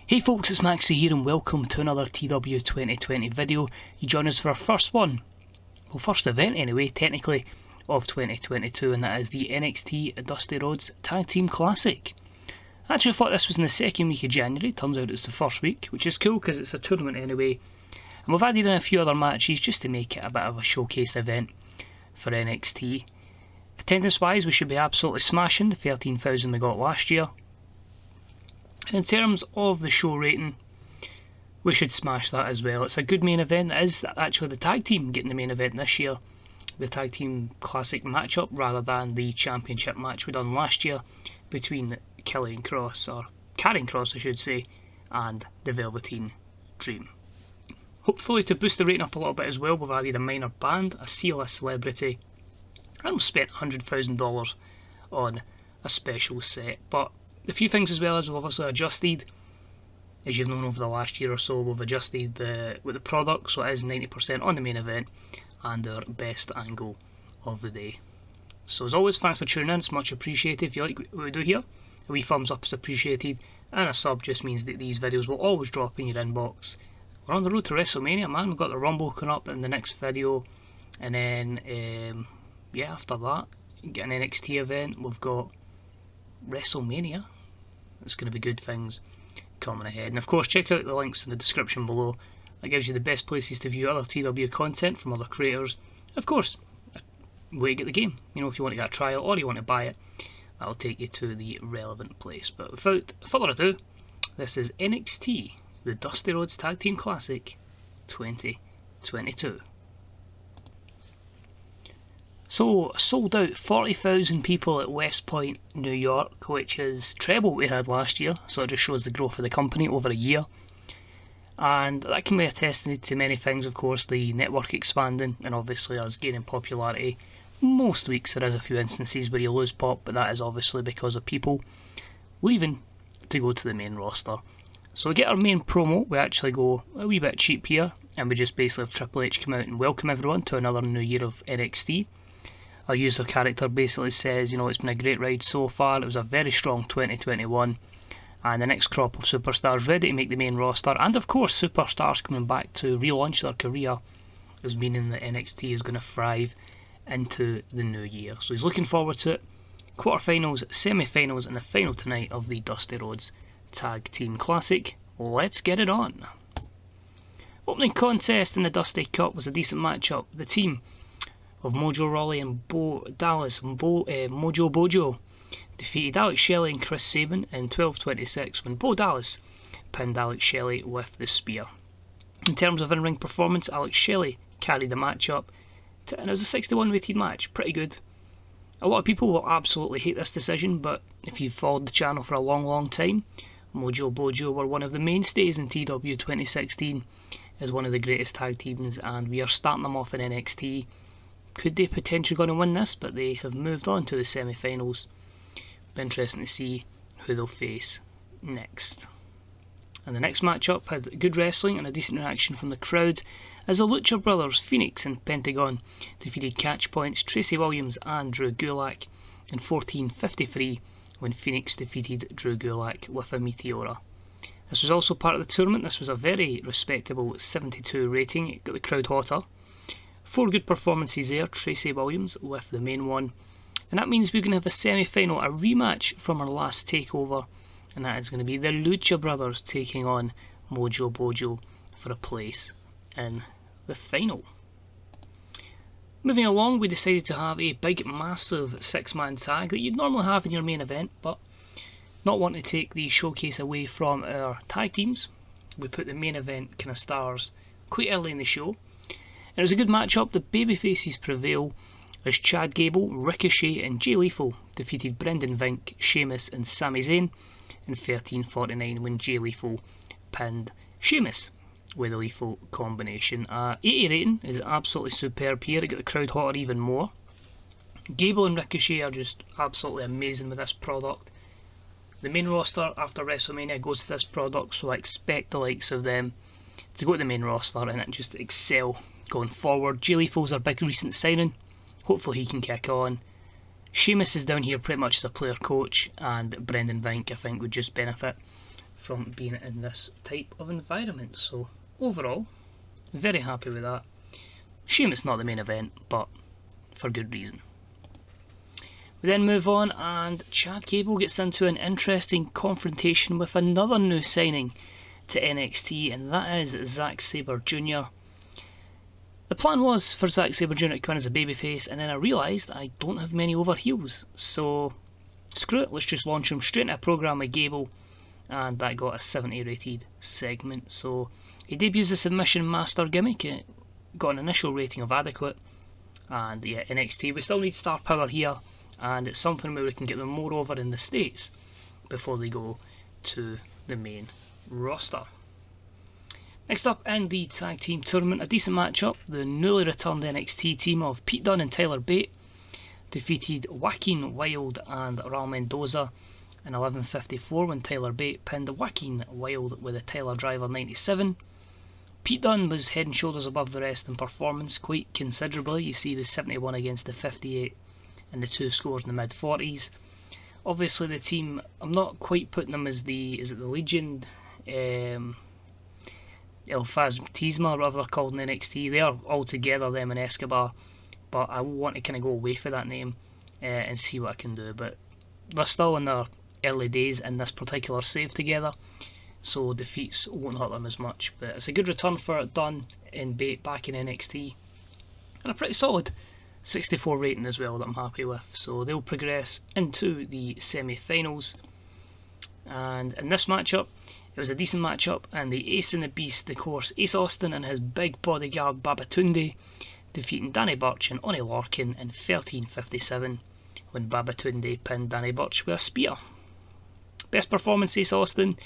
Hey folks, it's Maxie here and welcome to another TEW2020 video. You join us for our first one, well first event anyway, technically, of 2022, and that is the NXT Dusty Rhodes Tag Team Classic. I actually thought this was in the second week of January, turns out it's the first week, which is cool because it's a tournament anyway. And we've added in a few other matches just to make it a bit of a showcase event for NXT. Attendance wise, we should be absolutely smashing the 13,000 we got last year. And in terms of the show rating, we should smash that as well. It's a good main event. It is actually the tag team getting the main event this year. The tag team classic matchup rather than the championship match we done last year between Karrion Kross I should say, and the Velveteen Dream. Hopefully to boost the rating up a little bit as well, we've added a minor band, a C-list celebrity, and we've spent $100,000 on a special set. But a few things as well as we've obviously adjusted, as you've known over the last year or so, we've adjusted with the product, so it is 90% on the main event and our best angle of the day. So as always, thanks for tuning in, it's much appreciated. If you like what we do here, a wee thumbs up is appreciated, and a sub just means that these videos will always drop in your inbox. We're on the road to WrestleMania, man. We've got the Rumble coming up in the next video, and then yeah, after that, get an NXT event, we've got WrestleMania. It's going to be good things coming ahead. And of course, check out the links in the description below. That gives you the best places to view other TW content from other creators. Of course, a way to get the game. You know, if you want to get a trial or you want to buy it, that'll take you to the relevant place. But without further ado, this is NXT, the Dusty Rhodes Tag Team Classic 2022. So, sold out 40,000 people at West Point, New York, which is treble what we had last year, so it just shows the growth of the company over a year. And that can be attested to many things, of course, the network expanding and obviously us gaining popularity. Most weeks there is a few instances where you lose pop, but that is obviously because of people leaving to go to the main roster. So we get our main promo, we actually go a wee bit cheap here, and we just basically have Triple H come out and welcome everyone to another new year of NXT. Our user character basically says, you know, it's been a great ride so far, it was a very strong 2021, and the next crop of superstars ready to make the main roster, and of course superstars coming back to relaunch their career, is meaning that NXT is going to thrive into the new year. So he's looking forward to it. Quarterfinals, semi-finals, and the final tonight of the Dusty Rhodes Tag Team Classic. Let's get it on. Opening contest in the Dusty Cup was a decent matchup. The team of Mojo Rawley and Bo Dallas and Mojo Bojo defeated Alex Shelley and Chris Sabin in 12:26 when Bo Dallas pinned Alex Shelley with the spear. In terms of in-ring performance, Alex Shelley carried the match up, and it was a 61 weighted match, pretty good. A lot of people will absolutely hate this decision, but if you've followed the channel for a long time, Mojo Bojo were one of the mainstays in TW 2016 as one of the greatest tag teams, and we are starting them off in NXT. Could they potentially going to win this, but they have moved on to the semi-finals. Be interesting to see who they'll face next. And the next matchup had good wrestling and a decent reaction from the crowd as the Lucha Brothers, Phoenix and Pentagon, defeated Catch Points, Tracy Williams and Drew Gulak in 14:53 when Phoenix defeated Drew Gulak with a Meteora. This was also part of the tournament. This was a very respectable 72 rating. It got the crowd hotter. 4 good performances there, Tracy Williams with the main one. And that means we're going to have a semi-final, a rematch from our last takeover. And that is going to be the Lucha Brothers taking on Mojo Bojo for a place in the final. Moving along, we decided to have a big, massive 6-man tag that you'd normally have in your main event, but not wanting to take the showcase away from our tag teams, we put the main event kind of stars quite early in the show. And it was a good matchup. The babyfaces prevail as Chad Gable, Ricochet and Jay Lethal defeated Brendan Vink, Sheamus and Sami Zayn in 13:49 when Jay Lethal pinned Sheamus with a lethal combination. 80 rating is absolutely superb here. It got the crowd hotter even more. Gable and Ricochet are just absolutely amazing with this product. The main roster after WrestleMania goes to this product, so I expect the likes of them to go to the main roster and just excel going forward. Jay Lethal's our big recent signing. Hopefully he can kick on. Sheamus is down here pretty much as a player coach, and Brendan Vink I think would just benefit from being in this type of environment. So overall, very happy with that. Shame it's not the main event, but for good reason. We then move on, and Chad Gable gets into an interesting confrontation with another new signing to NXT, and that is Zack Sabre Jr. The plan was for Zack Sabre Jr. to come in as a babyface, and then I realised I don't have many over heels, so screw it, let's just launch him straight into a programme with Gable, and that got a 70 rated segment. So he debuts the Submission Master gimmick, it got an initial rating of adequate, and yeah, NXT, we still need star power here, and it's something where we can get them more over in the States before they go to the main roster. Next up in the tag team tournament, a decent matchup. The newly returned NXT team of Pete Dunne and Tyler Bate defeated Joaquin Wilde and Raul Mendoza in 11:54 when Tyler Bate pinned Joaquin Wilde with a Tyler Driver 97. Pete Dunne was head and shoulders above the rest in performance, quite considerably. You see the 71 against the 58 and the two scores in the mid-40s. Obviously the team, I'm not quite putting them as the Legion, El Phasmatisma, or whatever they're called in NXT. They are all together, them and Escobar, but I want to kind of go away for that name and see what I can do. But they're still in their early days in this particular save together, so defeats won't hurt them as much. But it's a good return for Dunne and Bate back in NXT, and a pretty solid 64 rating as well that I'm happy with. So they'll progress into the semi-finals, and in this matchup it was a decent matchup, and the Ace and the Beast, of course, Ace Austin and his big bodyguard Babatunde, defeating Danny Burch and Oney Lorcan in 13:57 when Babatunde pinned Danny Burch with a spear. Best performance Ace Austin,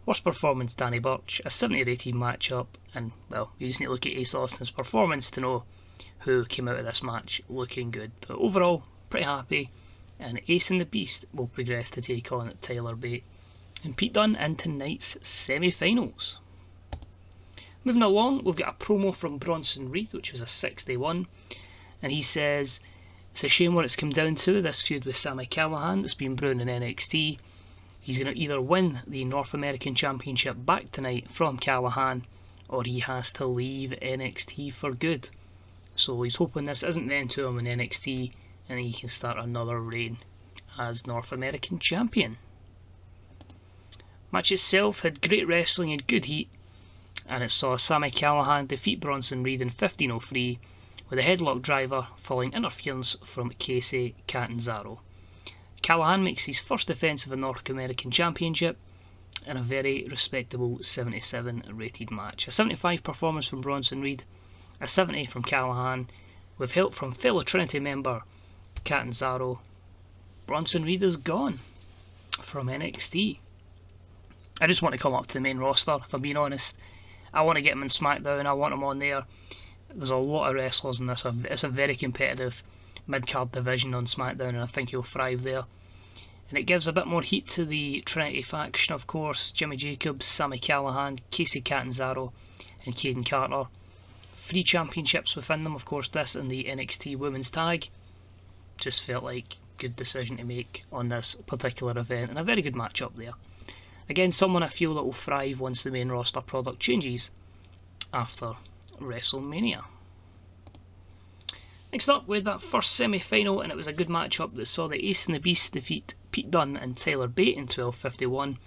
worst performance Danny Burch, a 70 rated matchup, and well, you just need to look at Ace Austin's performance to know who came out of this match looking good. But overall, pretty happy, and Ace and the Beast will progress to take on Tyler Bate and Pete Dunne in tonight's semi-finals. Moving along, we've got a promo from Bronson Reed, which was a 61, and he says, it's a shame what it's come down to, this feud with Sami Callihan that's been brewing in NXT. He's going to either win the North American Championship back tonight from Callihan, or he has to leave NXT for good. So he's hoping this isn't the end to him in NXT, and he can start another reign as North American Champion. Match itself had great wrestling and good heat, and it saw Sami Callihan defeat Bronson Reed in 15:03 with a headlock driver following interference from Casey Catanzaro. Callihan makes his first defence of the North American Championship in a very respectable 77 rated match. A 75 performance from Bronson Reed, a 70 from Callihan, with help from fellow Trinity member Catanzaro. Bronson Reed is gone from NXT. I just want to come up to the main roster, if I'm being honest. I want to get him in SmackDown, I want him on there. There's a lot of wrestlers in this, it's a very competitive mid-card division on SmackDown, and I think he'll thrive there. And it gives a bit more heat to the Trinity faction, of course. Jimmy Jacobs, Sami Callihan, Casey Catanzaro and Caden Carter. 3 championships within them, of course, this and the NXT Women's Tag. Just felt like a good decision to make on this particular event, and a very good match up there. Again, someone I feel that will thrive once the main roster product changes after WrestleMania. Next up, we had that first semi-final, and it was a good matchup that saw the Ace and the Beast defeat Pete Dunne and Tyler Bate in 12:51,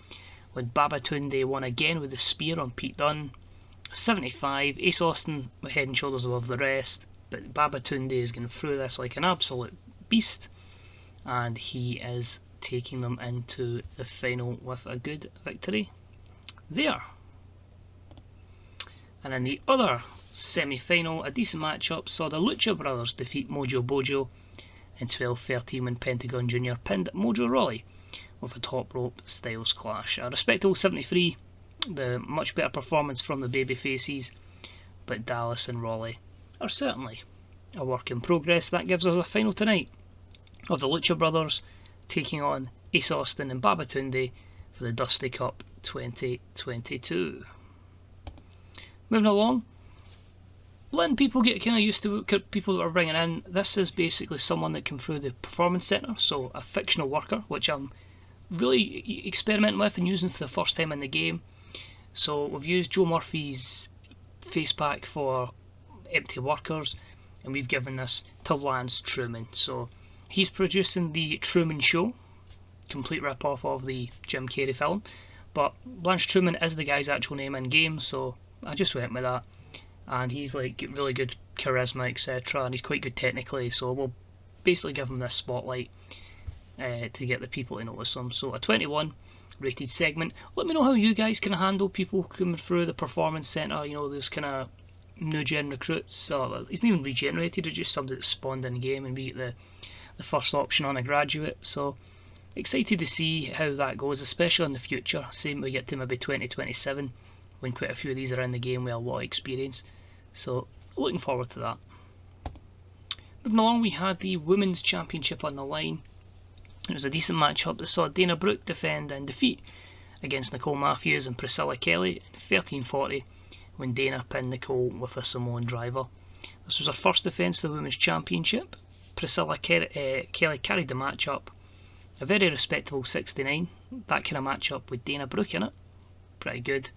when Babatunde won again with a spear on Pete Dunne. 75, Ace Austin were head and shoulders above the rest, but Babatunde is going through this like an absolute beast, and he is taking them into the final with a good victory there. And in the other semi-final, a decent matchup saw the Lucha Brothers defeat Mojo Bojo in 12:13 when Pentagon Jr. pinned Mojo Rawley with a top rope Styles Clash. A respectable 73, the much better performance from the baby faces, but Dallas and Rawley are certainly a work in progress. That gives us a final tonight of the Lucha Brothers taking on Ace Austin and Babatunde for the Dusty Cup 2022. Moving along, letting people get kind of used to people that are bringing in. This is basically someone that came through the Performance Centre, so a fictional worker, which I'm really experimenting with and using for the first time in the game. So we've used Joe Murphy's face pack for empty workers, and we've given this to Lance Truman. So he's producing the Truman Show, complete rip-off of the Jim Carrey film, but Lance Truman is the guy's actual name in game, so I just went with that. And he's like really good charisma, etc., and he's quite good technically, so we'll basically give him this spotlight to get the people to notice him. So a 21 rated segment. Let me know how you guys can handle people coming through the performance centre, you know, those kind of new gen recruits. So he's not even regenerated, it's just somebody that's spawned in the game, and we get the first option on a graduate. So excited to see how that goes, especially in the future. Same we get to maybe 2027 when quite a few of these are in the game with a lot of experience. So looking forward to that. Moving along, we had the Women's Championship on the line. It was a decent matchup that saw Dana Brooke defend and defeat against Nicole Matthews and Priscilla Kelly in 13:40 when Dana pinned Nicole with a Samoan driver. This was her first defence of the Women's Championship. Priscilla Kelly carried the matchup, a very respectable 69. That kind of matchup with Dana Brooke in it, pretty good.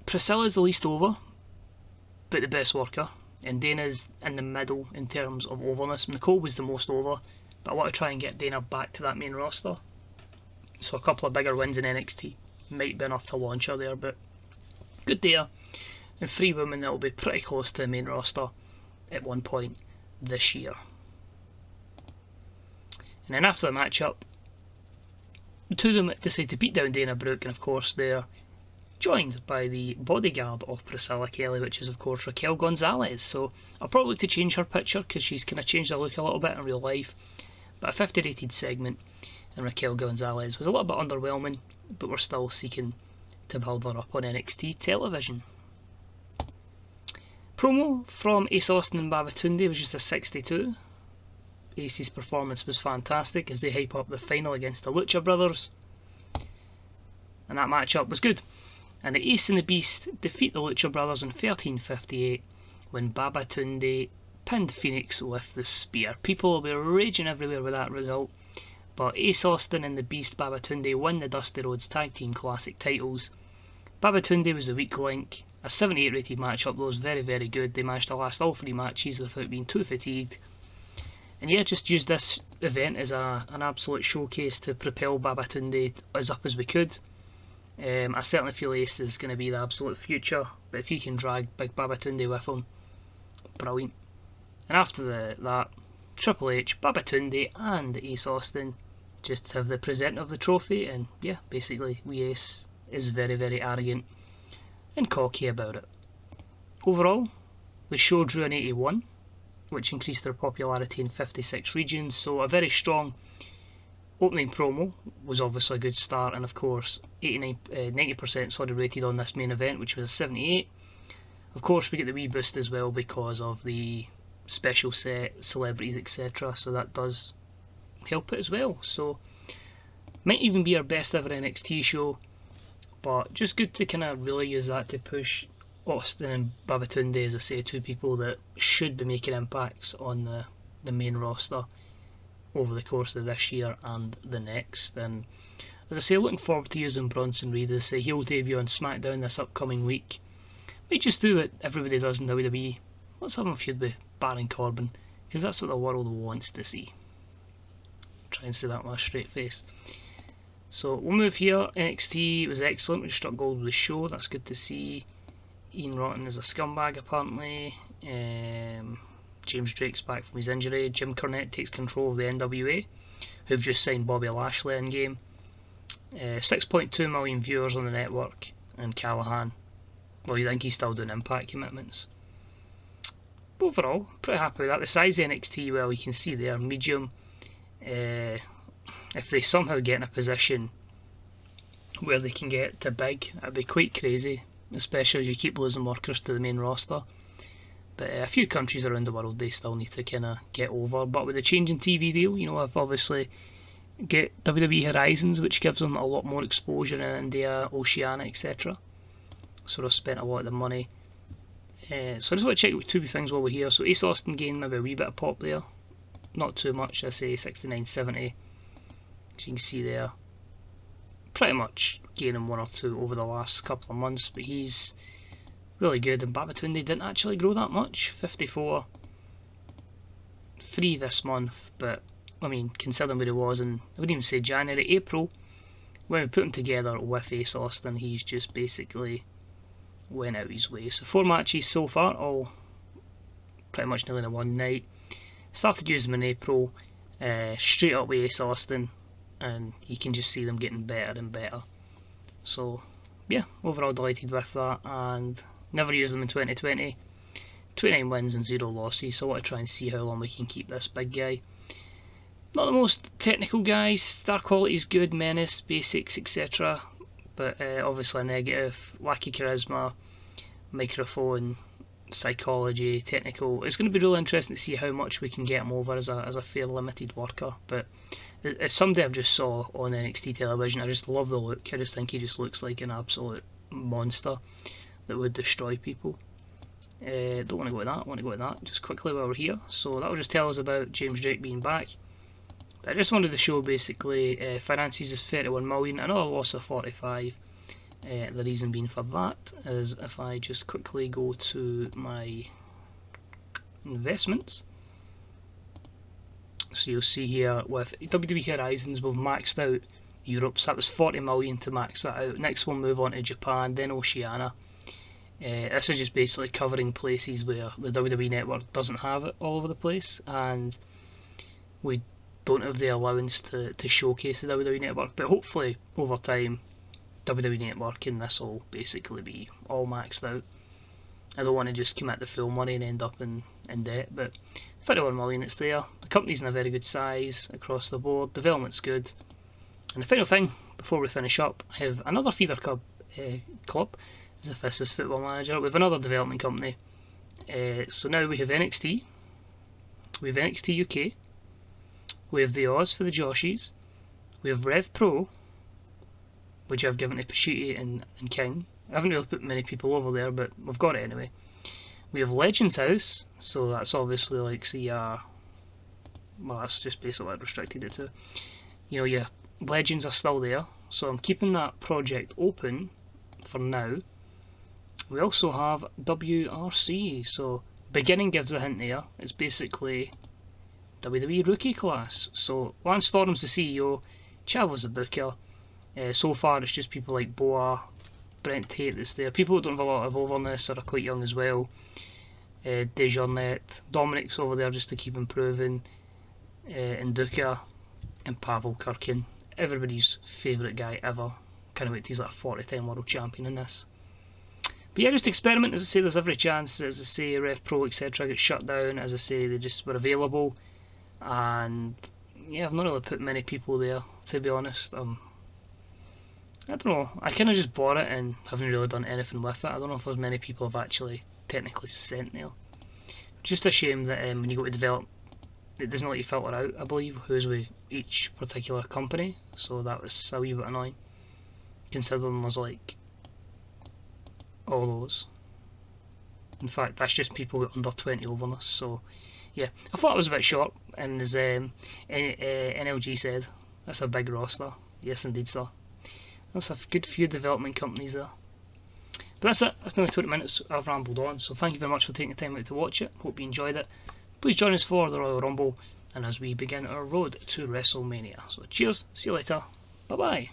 Priscilla's the least over, but the best worker, and Dana's in the middle in terms of overness. Nicole was the most over, but I want to try and get Dana back to that main roster. So a couple of bigger wins in NXT might be enough to launch her there, but good there. And 3 women that will be pretty close to the main roster at one point this year. And then after the matchup, the two of them decide to beat down Dana Brooke, and of course they're joined by the bodyguard of Priscilla Kelly, which is of course Raquel Gonzalez. So I'll probably like to change her picture because she's kind of changed her look a little bit in real life. But a 50 rated segment, and Raquel Gonzalez was a little bit underwhelming, but we're still seeking to build her up on NXT television. Promo from Ace Austin and Babatunde was just a 62. Ace's performance was fantastic as they hype up the final against the Lucha Brothers, and that matchup was good. And the Ace and the Beast defeat the Lucha Brothers in 13:58 when Babatunde pinned Phoenix with the spear. People will be raging everywhere with that result, but Ace Austin and the Beast Babatunde win the Dusty Rhodes Tag Team Classic titles. Babatunde was the weak link. A 78 rated matchup though was very, very good. They managed to last all 3 matches without being too fatigued. And yeah, just used this event as an absolute showcase to propel Babatunde as up as we could. I certainly feel Ace is going to be the absolute future, but if he can drag Big Babatunde with him, brilliant. And after that, Triple H, Babatunde and Ace Austin just have the present of the trophy, and yeah, basically we Ace is very, very arrogant and cocky about it. Overall, the show drew an 81, which increased their popularity in 56 regions, so a very strong opening promo was obviously a good start, and of course 90% rated on this main event, which was a 78. Of course we get the wee boost as well because of the special set, celebrities, etc., so that does help it as well. So might even be our best ever NXT show, but just good to kind of really use that to push Austin and Babatunde, as I say, 2 people that should be making impacts on the main roster over the course of this year and the next. And as I say, looking forward to using Bronson Reed. As I say, he'll debut on SmackDown this upcoming week. Might just do what everybody does in WWE. Let's have him feud with Baron Corbin, because that's what the world wants to see. Try and say that with a straight face. So we'll move here. NXT was excellent. We struck gold with the show. That's good to see. Ian Rotten is a scumbag apparently. James Drake's back from his injury. Jim Cornette takes control of the NWA, who've just signed Bobby Lashley in game. 6.2 million viewers on the network, and Callihan, well, you think he's still doing Impact commitments. But overall, pretty happy with that. The size of NXT, well, you can see there, medium. If they somehow get in a position where they can get to big, that'd be quite crazy, especially as you keep losing workers to the main roster. But a few countries around the world, they still need to kind of get over. But with the change in TV deal, you know, I've obviously get WWE Horizons, which gives them a lot more exposure in India, Oceania, etc. So they've spent a lot of the money. So I just want to check 2 things while we're here. So Ace Austin gained maybe a wee bit of pop there, not too much. I say 69, 70. As you can see there, pretty much gaining 1 or 2 over the last couple of months, but he's really good. And Babatunde didn't actually grow that much, 54, 3 this month, but I mean, considering where he was in, I wouldn't even say January, April, when we put him together with Ace Austin, he's just basically went out his way. So 4 matches so far, all pretty much nearly in one night. Started using him in April, straight up with Ace Austin, and you can just see them getting better and better. So yeah, overall delighted with that, and never used them in 2020. 29 wins and 0 losses, so I want to try and see how long we can keep this big guy. Not the most technical guy, star quality is good, menace, basics, etc. But obviously a negative, wacky charisma, microphone, psychology, technical. It's going to be really interesting to see how much we can get him over as a fair limited worker. But as somebody I've just saw on NXT television, I just love the look. I just think he just looks like an absolute monster that would destroy people. Don't want to go with that, I want to go with that just quickly while we're here. So that will just tell us about James Drake being back. I just wanted to show basically finances is 31 million, another loss of 45. The reason being for that is if I just quickly go to my investments. So you'll see here with WWE Horizons we've maxed out Europe, so that was 40 million to max that out. Next we'll move on to Japan, then Oceania. This is just basically covering places where the WWE network doesn't have it all over the place, and we don't have the allowance to showcase the WWE network, but hopefully over time WWE network and this will basically be all maxed out. I don't want to just commit the full money and end up in debt, but 31 million, it's there. The company's in a very good size across the board, development's good. And the final thing before we finish up, I have another feeder club, as if this is Football Manager, with another development company. So now we have NXT, we have NXT UK, we have the Oz for the Joshies, we have Rev Pro, which I've given to Pashiti and King. I haven't really put many people over there, but we've got it anyway. We have Legends House, so that's obviously like well, that's just basically what I restricted it to. You know, your Legends are still there, so I'm keeping that project open for now. We also have WRC, so beginning gives a hint there. It's basically WWE rookie class. So Lance Storm's the CEO, Chavo's the booker. So far it's just people like Boa, Brent Tate that's there. People who don't have a lot of overness or are quite young as well. Dejournet, Dominic's over there just to keep improving. Induka and Pavel Kirkin. Everybody's favourite guy ever. Can't wait till he's like a 40-time world champion in this. But yeah, just experiment. As I say, there's every chance, as I say, Rev Pro etc. get shut down. As I say, they just were available. And yeah, I've not really put many people there, to be honest. I don't know, I kind of just bought it and haven't really done anything with it. I don't know if there's many people have actually technically sent there. Just a shame that when you go to develop, it doesn't let you filter out, I believe, who's with each particular company. So that was a wee bit annoying, considering there's like all those. In fact, that's just people with under 20 overness. So yeah, I thought it was a bit short, and as NLG said, that's a big roster. Yes indeed, sir. That's a good few development companies there. But that's it, that's nearly 20 minutes I've rambled on, so thank you very much for taking the time out to watch it. Hope you enjoyed it. Please join us for the Royal Rumble, and as we begin our road to WrestleMania. So cheers, see you later, bye bye.